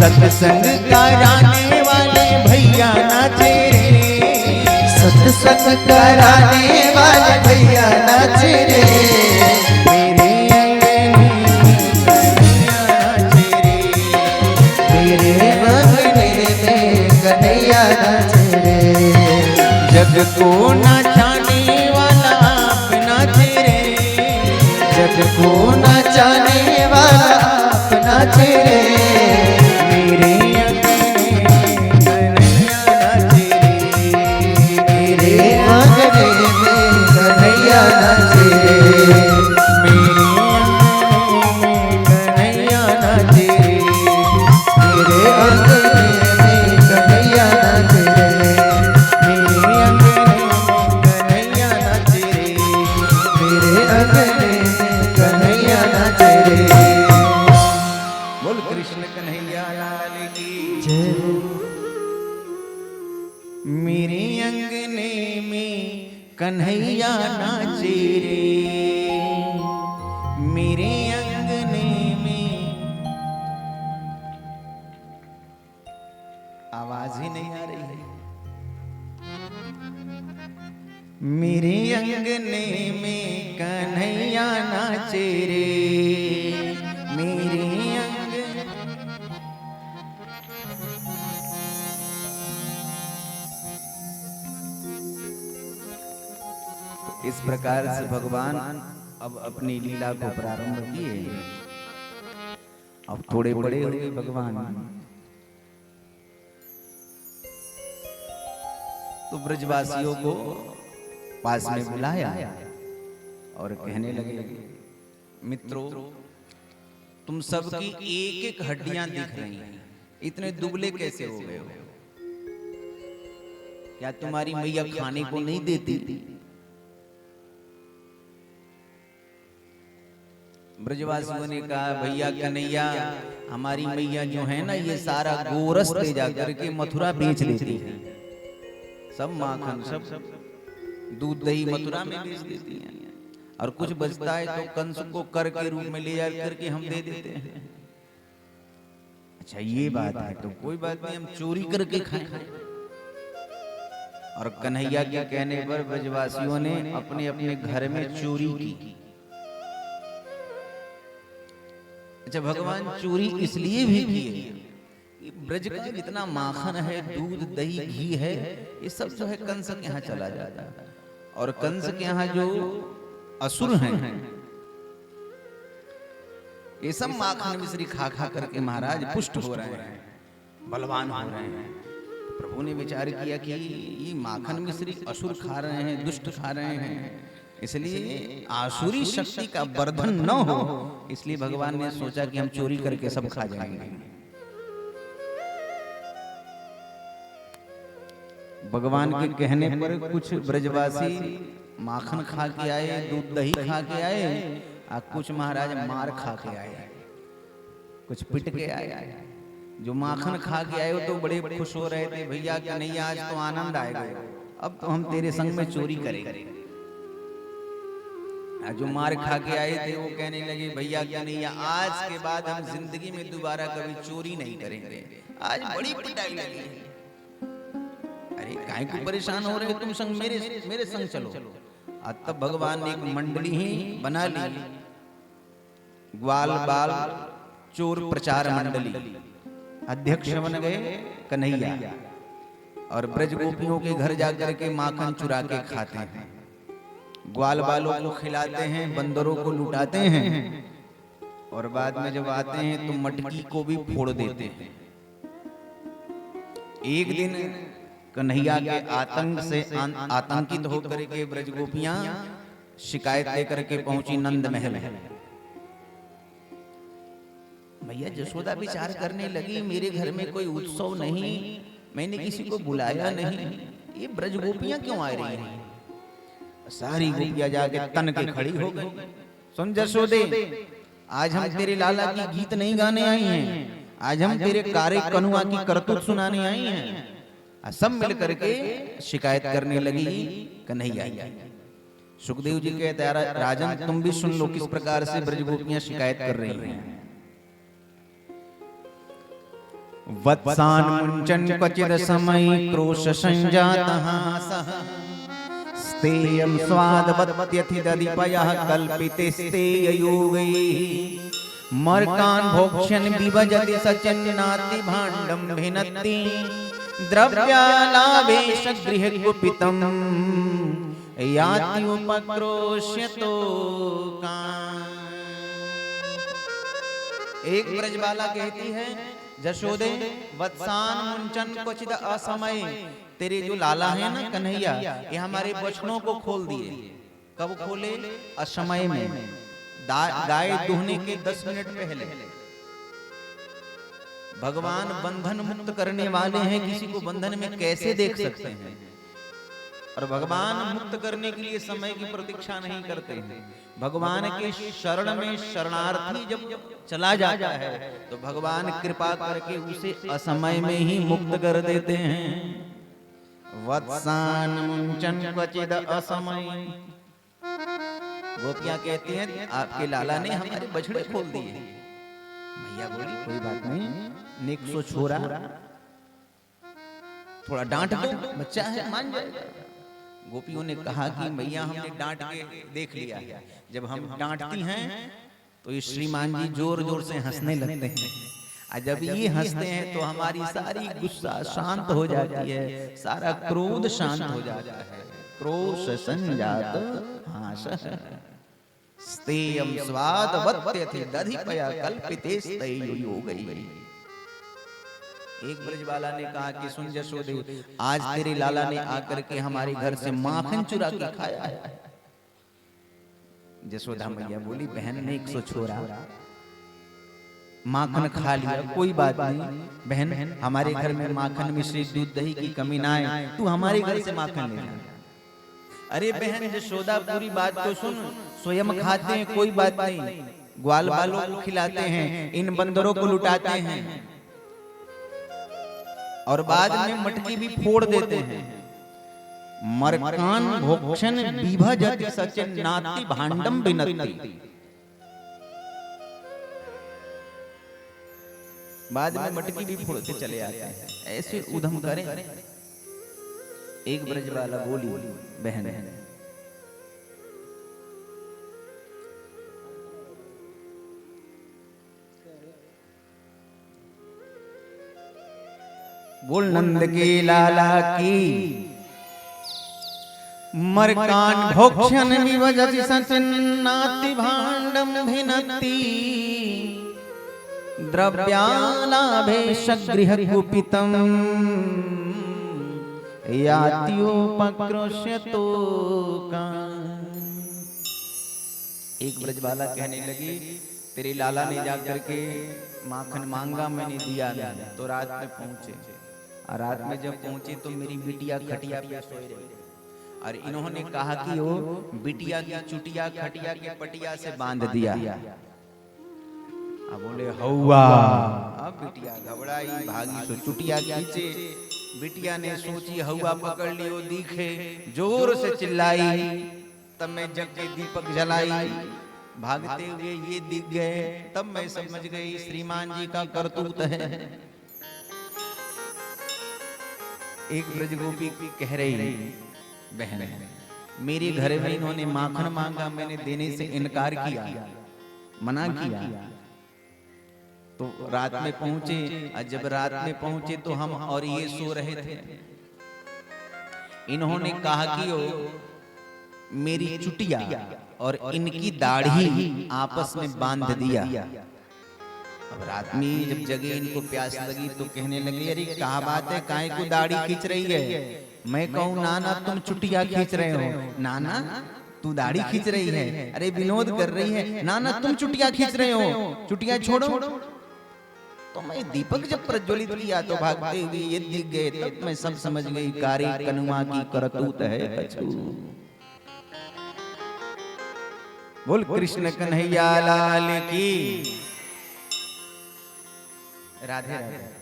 सत्संग कराने वाले भैया नाचे रे, सत्संग कराने वाले भैया नाचे रे, मेरे अंगने में कन्हैया नाचे रे। जग को नचाने वाला आप नाचे रे, जग को नचाने वाला आप नाचे रे, मेरे अंगने में कन्हैया नाचे रे, मेरे अंगने में कन्हैया नाचे रे, मेरे अंगने में कन्हैया नाचे रे, मेरे अंगने में कन्हैया नाचे रे। बोल कृष्ण कन्हैया लाल की जय हो। मेरे अंगने में कन्हैया नाचे रे, मेरे अंगने में। आवाज ही नहीं आ रही है। मेरे अंगने में कन्हैया नाचे रे, मेरे अंगने। इस प्रकार से भगवान अब अपनी लीला को प्रारंभ किए। अब थोड़े बड़े हुए भगवान, तो ब्रजवासियों को पास में बुलाया और कहने लगे, मित्रों तुम सबकी एक एक हड्डियां दिख रही हैं, इतने दुबले कैसे हो गए हो? क्या तुम्हारी मैया खाने को नहीं देती? ब्रजवासियों ने कहा, भैया कन्हैया, हमारी मैया जो है ना, ये सारा गोरस ले जा करके मथुरा बेच देती है। सब माखन, सब दूध दही मथुरा में बेच देती हैं, और कुछ बचता है तो कंस को कर के रूप में ले जा करके हम दे देते हैं। अच्छा ये बात है, तो कोई बात नहीं, हम चोरी करके खाएं। और कन्हैया के कहने पर ब्रजवासियों ने अपने अपने घर में चोरी की। अच्छा, भगवान चोरी इसलिए भी की, ब्रज का जितना माखन है, दूध दही घी है, ये सब जो है कंस के यहाँ चला जाता है। और कंस के यहाँ जो असुर हैं, ये सब माखन मिश्री खा खा करके महाराज पुष्ट हो रहे हैं, बलवान हो रहे हैं। प्रभु ने विचार किया कि ये माखन मिश्री असुर खा रहे हैं, दुष्ट खा रहे हैं, इसलिए आसुरी शक्ति का वर्धन न हो, इसलिए भगवान ने सोचा कि हम चोरी करके सब खा जाएंगे। भगवान के कहने पर कुछ ब्रजवासी माखन खा के आए, दूध दही खा के आए, और कुछ महाराज मार खा के आए, कुछ पिट के आए। जो माखन खा के आए वो तो बड़े खुश हो रहे थे, भैया कन्हैया आज तो आनंद आएगा, अब तो हम तेरे संग में चोरी करेंगे। जो मार खा के आए थे वो कहने लगे, भैया कन्हैया आज के बाद हम जिंदगी में दोबारा कभी चोरी नहीं करेंगे, आज बड़ी पिटाई लगी। अरे काहे को परेशान हो रहे हो तुम, संग मेरे संग चलो। तब भगवान ने एक मंडली ही बना ली, ग्वाल बाल चोर प्रचार मंडली। अध्यक्ष बन गए कन्हैया, और ब्रज गोपियों के घर जाकर के माखन चुरा के खाते हैं, ग्वाल बालों को खिलाते हैं, बंदरों को लुटाते हैं, और बाद में जब आते हैं तो मटकी को भी फोड़ देते हैं। एक दिन कन्हैया के आतंक से आतंकित होकर के ब्रज गोपियां शिकायत लेकर के पहुंची नंद महल में। भैया जसोदा विचार करने लगी, मेरे घर में कोई उत्सव नहीं, मैंने किसी को बुलाया नहीं, ये ब्रज गोपियां क्यों आ रही हैं? सारी गोपियां जाके तन के खड़ी हो गई। सुन जसोदे, आज हम तेरे लाला की गीत नहीं गाने आई हैं, आज हम तेरे कारे कनुआ की करतूत सुनाने आई हैं। सब मिल करके शिकायत करने लगी कन्हैया। सुखदेव जी कहते हैं, राजन तुम भी सुन लो किस प्रकार से ब्रज गोपियां शिकायत कर रही हैं। वत्सान मुञ्चन् क्वचिद समय क्रोश संजातः सः स्तेयं स्वादवत्यथिदधिपयः कल्पितेस्तेययोगैः मर्कान् भोक्ष्यन् विभजति सचन्नाति भाण्डं भिनत्ति द्रव्यालाभेश गृहे कुपितं याति उपक्रोश्यतो कान्। एक ब्रजबाला कहती है, जशोदे वत्सान मुंचन क्वचिद असमय, तेरे जो लाला है ना कन्हैया, ये हमारे बचनों को खोल दिए। कब खोले? असमय में, गाय दुहने के 10 मिनट पहले। भगवान बंधन मुक्त करने वाले हैं, किसी को बंधन में कैसे देख सकते हैं? और भगवान मुक्त करने के लिए समय की प्रतीक्षा नहीं करते हैं। भगवान के शरण में शरणार्थी जब चला जाता है तो भगवान कृपा करके उसे असमय में ही मुक्त कर देते हैं। वत्सान मुंचन क्वचिद असमय, गोपियां कहती हैं आपके लाला ने हमारे बछड़े खोल दिए। मैया बोली कोई बात नहीं, नेक सो छोरा, थोड़ा डांट दो, बच्चा है मान जाएगा। गोपियों ने कहा कि मैया हमने डांट के देख लिया है, जब हम डांटती हैं तो ये श्रीमान जी जोर जोर से हंसने लगते हैं, और जब ये हंसते हैं तो हमारी सारी गुस्सा शांत हो जाती है, सारा क्रोध शांत हो जाता है। क्रोश संजात हासः स्तेयं स्वादवत्यथिदधिपया कल्पितेस्तयोगैः। एक ब्रजबाला ने कहा कि सुन जशोदे, आज तेरे लाला ने आकर के हमारे घर से माखन चुरा के खाया है। जशोदा मैया बोली बहन ने 100 छोरा माखन खा लिया, कोई बात नहीं बहन, हमारे घर में माखन मिश्रित दूध दही की कमी ना आए, तू हमारे घर से माखन ले जा। अरे बहन जशोदा पूरी बात तो सुन, स्वयं खाते हैं कोई बात नहीं, ग्वाल बालों को खिलाते हैं, इन बंदरों को लुटाते हैं और बाद में मटकी भी फोड़ देते हैं। मर्कान भोक्षण विभजति सचन्नाति भाण्डं भिनत्ति, बाद में मटकी भी फोड़ते चले आते हैं। ऐसे उधम करें। एक ब्रजबाला बोली बहन बोल नंद के लाला की मर्कान भोक्षण विभजति सचन्नाति भाण्डं भिनत्ति द्रव्यालाभेश गृहे कुपितं यात्योपक्रोश्यतो कान्। एक ब्रजबाला कहने लगी तेरे लाला ने जाकर के माखन मांगा, मैंने दिया नहीं, तो रात में पहुंचे, और रात में जब पहुंचे तो मेरी बिटिया खटिया पे सोई रही, और इन्होंने कहा कि वो बिटिया की चुटिया खटिया के पटिया से बांध दिया। अब बोले हौवा, अब बिटिया घबराई, भागी सो चुटिया खींचे। बिटिया ने सोची हौवा पकड़ लियो दिखे, जोर से चिल्लाई, तब मैं जग के दीपक जलाई, भागते हुए ये दिख गए, तब मैं समझ गई श्रीमान जी का करतूत है। एक ब्रज गोपी कह रही बहन मेरे घर में इन्होंने माखन मांगा, मैंने देने से इनकार किया, मना किया, तो रात में पहुंचे, और जब रात में पहुंचे तो हम और ये सो रहे थे। इन्होंने कहा कि ओ मेरी चुटिया और इनकी दाढ़ी आपस में बांध दिया। अब रात में जब जगे इनको प्यास लगी तो कहने लगे अरे क्या बात है, काहे को दाढ़ी खींच रही है? मैं कहूँ नाना तुम चुटिया खींच रहे हो, नाना तू दाढ़ी खींच रही है, अरे विनोद कर रही है, नाना तुम चुटिया खींच रहे हो, चुटिया छोड़ो। तो मैं दीपक जब प्रज्वलित किया तो भागते हुए ये दिख गए, तब मैं सब समझ गई कारी कनुआ की करतूत है कछु। बोल कृष्ण कन्हैया लाल की राधे राधे।